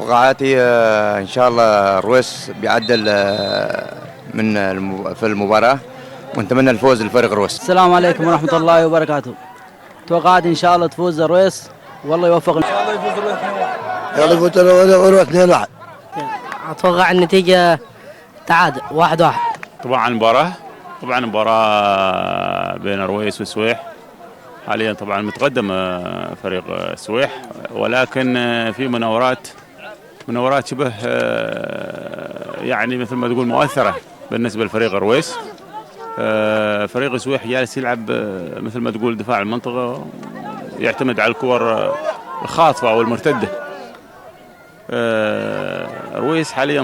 توقعاتي ان شاء الله رويس بيعدل في المباراة، ونتمنى الفوز لفريق رويس. السلام عليكم ورحمة الله وبركاته. توقعاتي ان شاء الله تفوز رويس، والله يوفقنا. ان شاء الله يفوز رويس 2-1. اتوقع النتيجة تعادل 1-1. طبعا المباراة بين رويس وسويح. حاليا طبعا متقدم فريق سويح، ولكن في مناورات شبه يعني مثل ما تقول مؤثرة بالنسبة لفريق رويس. فريق سويح جالس يلعب مثل ما تقول دفاع المنطقة، يعتمد على الكور الخاطفة أو المرتدة. رويس حاليا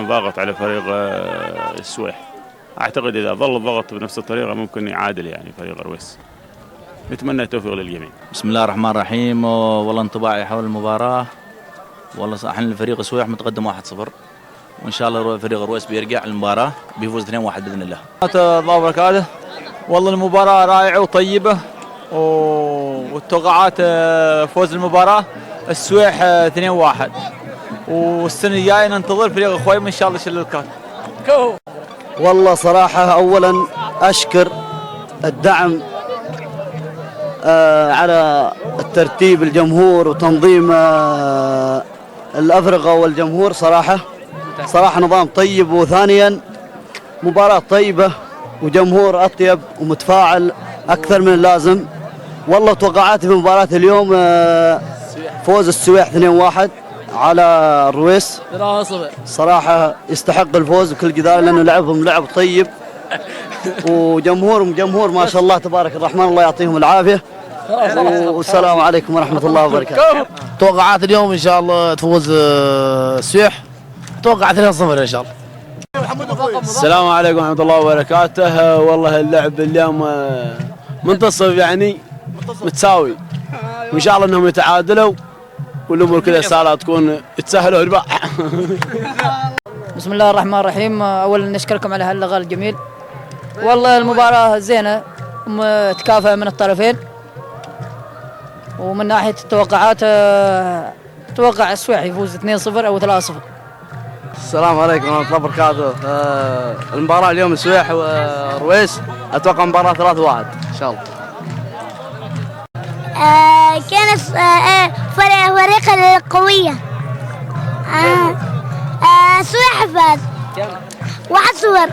ضاغط على فريق السويح. أعتقد إذا ظل الضغط بنفس الطريقة ممكن يعادل يعني فريق رويس. نتمنى التوفيق للجميع. بسم الله الرحمن الرحيم. والله انطباعي حول المباراة، والله صح الفريق السويح متقدم 1-0، وإن شاء الله فريق رويس بيرجع المباراة بيفوز 2-1 بإذن الله. الله وبركاته. والله المباراة رائعة وطيبة، والتوقعات فوز المباراة السويح 2-1، والسنة الجاية ننتظر فريق الخويم إن شاء الله يشيل الكاس. والله صراحة أولا أشكر الدعم على الترتيب الجمهور وتنظيم الأفرقة والجمهور. صراحة نظام طيب، وثانيا مباراة طيبة وجمهور أطيب ومتفاعل أكثر من اللازم. والله توقعاتي في مباراة اليوم فوز السويح 2-1 على الرويس. صراحة يستحق الفوز بكل جدار، لأنه لعبهم لعب طيب، وجمهورهم جمهور ما شاء الله تبارك الرحمن، الله يعطيهم العافية. والسلام عليكم ورحمة الله وبركاته. توقعات اليوم إن شاء الله تفوز السويح، توقع 2-0 إن شاء الله. السلام عليكم ورحمة الله وبركاته. والله اللعب اليوم منتصف يعني متساوي، وإن شاء الله أنهم يتعادلوا والأمور كذا سهلة تكون يتسهلوا رباح. بسم الله الرحمن الرحيم. أولا نشكركم على هاللقاء الجميل. والله المباراة زينة متكافئة من الطرفين، ومن ناحية التوقعات توقع السويح يفوز 2-0 أو 3-0. السلام عليكم ورحمة الله وبركاته. المباراة اليوم السويح ورويس، أتوقع مباراة 3-1 إن شاء الله. كانت فريق قوية. سويح فاز 1-0.